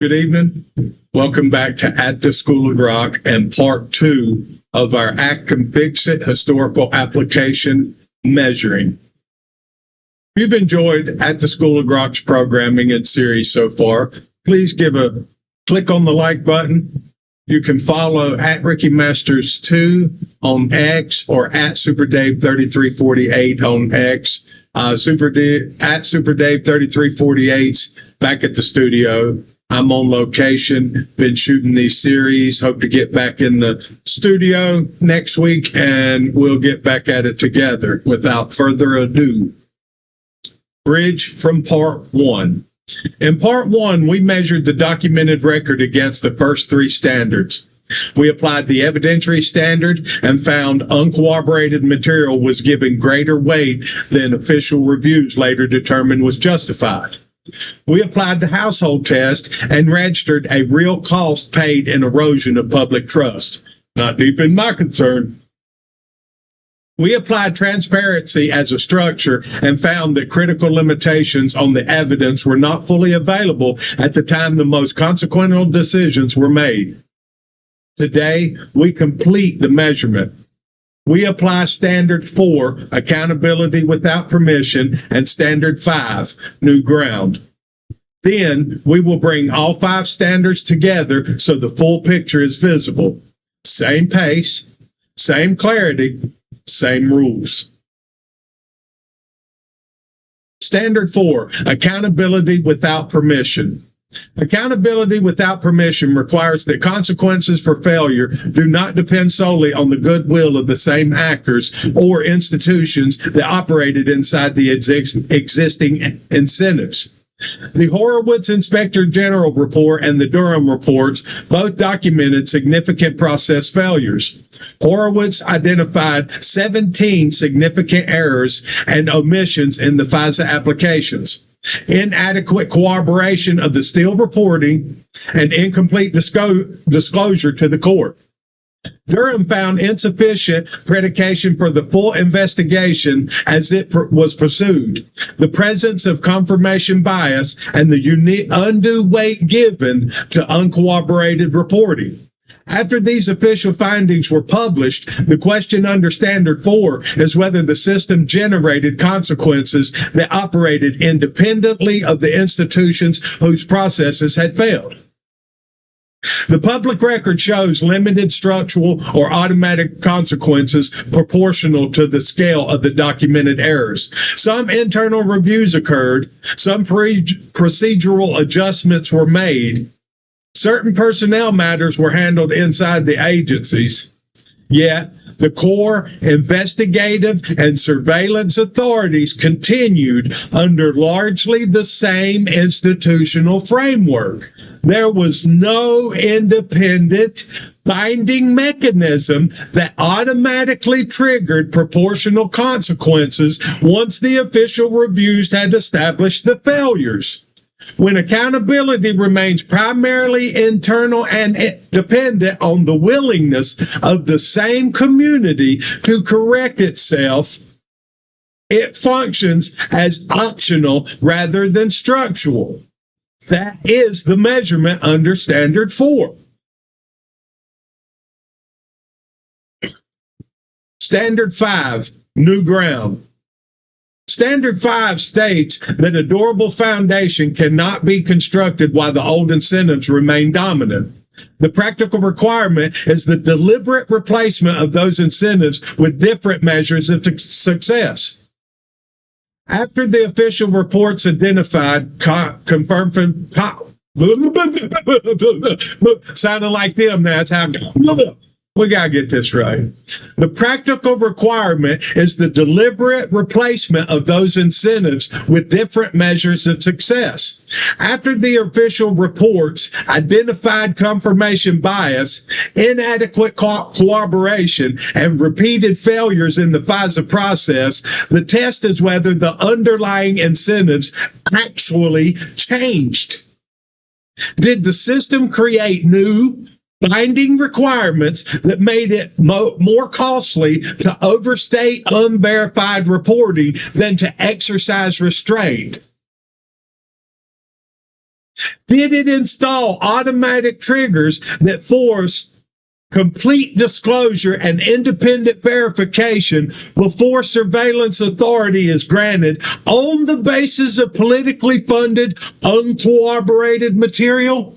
Good evening. Welcome back to At the School of Grok and part 2 of our Act and Fix It historical application measuring. If you've enjoyed At the School of Grok's programming and series so far, please give a click on the like button. You can follow at Ricky Masters 2 on X or at SuperDave3348 on X. At SuperDave3348 back at the studio. I'm on location, been shooting these series, hope to get back in the studio next week, and we'll get back at it together. Without further ado, bridge from part 1. In part 1, we measured the documented record against the first 3 standards. We applied the evidentiary standard and found uncorroborated material was given greater weight than official reviews later determined was justified. We applied the household test and registered a real cost paid in erosion of public trust. Not deep in my concern. We applied transparency as a structure and found that critical limitations on the evidence were not fully available at the time the most consequential decisions were made. Today, we complete the measurement. We apply Standard 4, accountability without permission, and Standard 5, new ground. Then, we will bring all 5 standards together so the full picture is visible. Same pace, same clarity, same rules. Standard 4, accountability without permission. Accountability without permission requires that consequences for failure do not depend solely on the goodwill of the same actors or institutions that operated inside the existing incentives. The Horowitz Inspector General Report and the Durham Reports both documented significant process failures. Horowitz identified 17 significant errors and omissions in the FISA applications. Inadequate corroboration of the Steele reporting, and incomplete disclosure to the court. Durham found insufficient predication for the full investigation as it was pursued, the presence of confirmation bias, and the undue weight given to uncorroborated reporting. After these official findings were published, the question under Standard 4 is whether the system generated consequences that operated independently of the institutions whose processes had failed. The public record shows limited structural or automatic consequences proportional to the scale of the documented errors. Some internal reviews occurred, some procedural adjustments were made, certain personnel matters were handled inside the agencies, yet the core investigative and surveillance authorities continued under largely the same institutional framework. There was no independent binding mechanism that automatically triggered proportional consequences once the official reviews had established the failures. When accountability remains primarily internal and dependent on the willingness of the same community to correct itself, it functions as optional rather than structural. That is the measurement under Standard 4. Standard 5, new ground. Standard 5 states that a durable foundation cannot be constructed while the old incentives remain dominant. The practical requirement is the deliberate replacement of those incentives with different measures of success. After the official reports identified, confirmed, sounding like them now, it's how we gotta get this right. The practical requirement is the deliberate replacement of those incentives with different measures of success. After the official reports identified confirmation bias, inadequate cooperation, and repeated failures in the FISA process, the test is whether the underlying incentives actually changed. Did the system create new binding requirements that made it more costly to overstate unverified reporting than to exercise restraint? Did it install automatic triggers that force complete disclosure and independent verification before surveillance authority is granted on the basis of politically funded, uncorroborated material?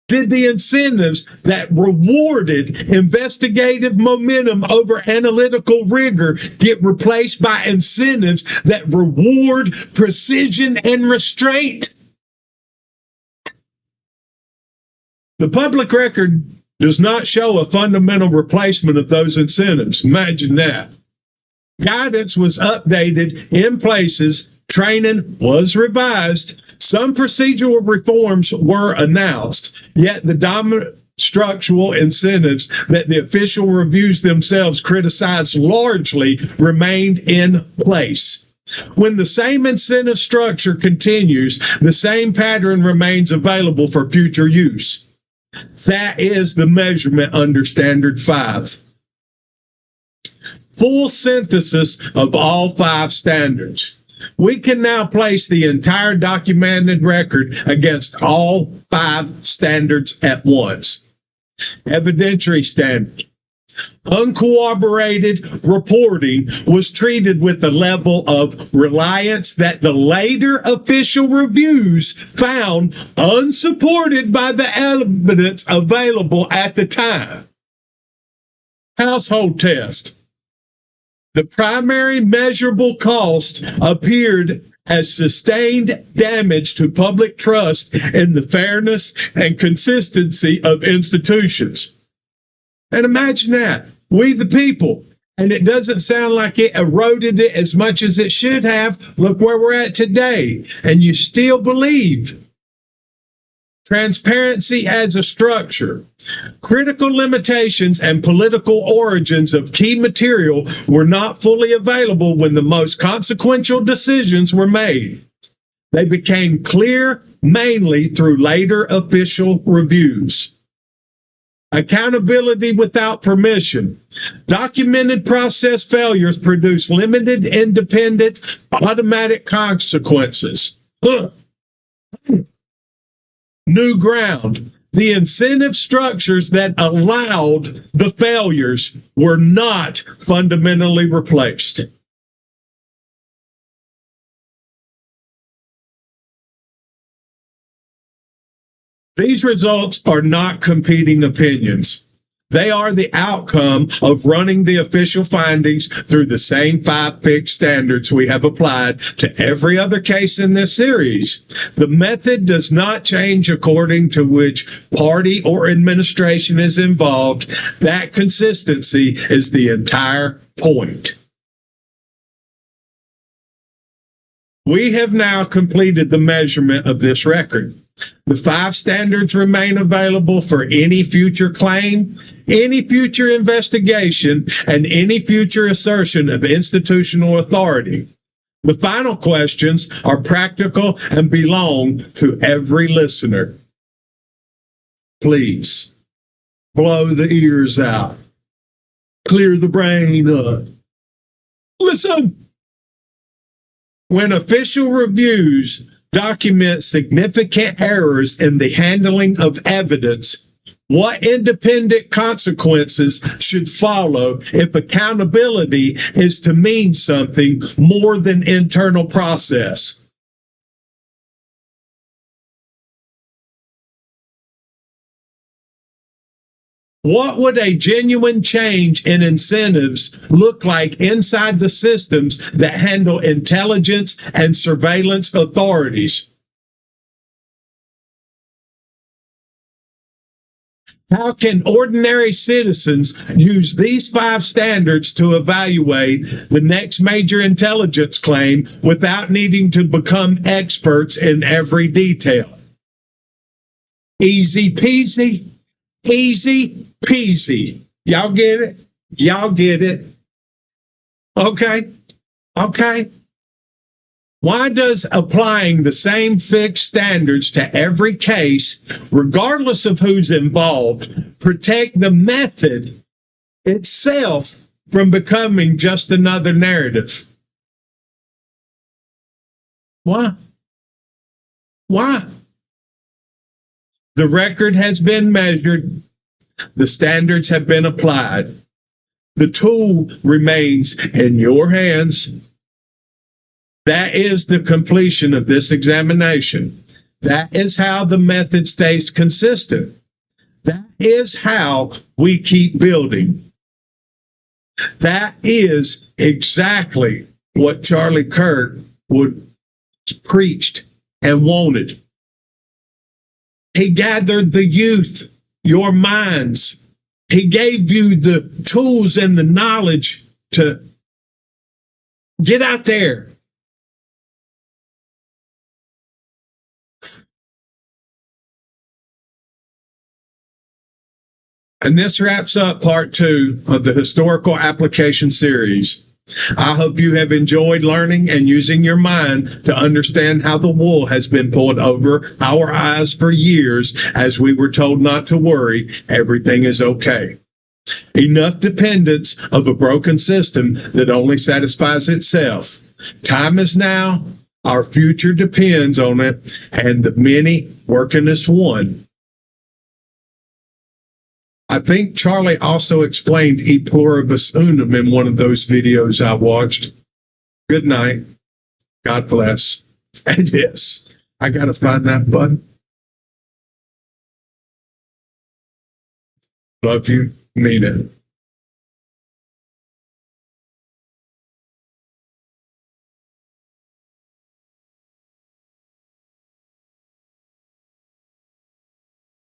Did the incentives that rewarded investigative momentum over analytical rigor get replaced by incentives that reward precision and restraint? The public record does not show a fundamental replacement of those incentives. Imagine that. Guidance was updated in places, training was revised, some procedural reforms were announced, yet the dominant structural incentives that the official reviews themselves criticized largely remained in place. When the same incentive structure continues, the same pattern remains available for future use. That is the measurement under Standard 5. Full synthesis of all 5 standards. We can now place the entire documented record against all 5 standards at once. Evidentiary standard. Uncorroborated reporting was treated with the level of reliance that the later official reviews found unsupported by the evidence available at the time. Household test. The primary measurable cost appeared as sustained damage to public trust in the fairness and consistency of institutions. And imagine that. We the people. And it doesn't sound like it eroded it as much as it should have. Look where we're at today. And you still believe. Transparency as a structure. Critical limitations and political origins of key material were not fully available when the most consequential decisions were made. They became clear mainly through later official reviews. Accountability without permission. Documented process failures produce limited, independent, automatic consequences. New ground. The incentive structures that allowed the failures were not fundamentally replaced. These results are not competing opinions. They are the outcome of running the official findings through the same 5 fixed standards we have applied to every other case in this series. The method does not change according to which party or administration is involved. That consistency is the entire point. We have now completed the measurement of this record. The 5 standards remain available for any future claim, any future investigation, and any future assertion of institutional authority. The final questions are practical and belong to every listener. Please, blow the ears out. Clear the brain up. Listen! When official reviews document significant errors in the handling of evidence, what independent consequences should follow if accountability is to mean something more than internal process? What would a genuine change in incentives look like inside the systems that handle intelligence and surveillance authorities? How can ordinary citizens use these 5 standards to evaluate the next major intelligence claim without needing to become experts in every detail? Easy peasy. Easy peasy. Y'all get it? Y'all get it? Okay. Why does applying the same fixed standards to every case, regardless of who's involved, protect the method itself from becoming just another narrative? Why? Why? The record has been measured. The standards have been applied. The tool remains in your hands. That is the completion of this examination. That is how the method stays consistent. That is how we keep building. That is exactly what Charlie Kirk would preached and wanted. He gathered the youth, your minds. He gave you the tools and the knowledge to get out there. And this wraps up part 2 of the historical application series. I hope you have enjoyed learning and using your mind to understand how the wool has been pulled over our eyes for years as we were told not to worry, everything is okay. Enough dependence of a broken system that only satisfies itself. Time is now, our future depends on it, and the many working as one. I think Charlie also explained e pluribus unum in one of those videos I watched. Good night. God bless. And yes, I got to find that button. Love you. Mean it.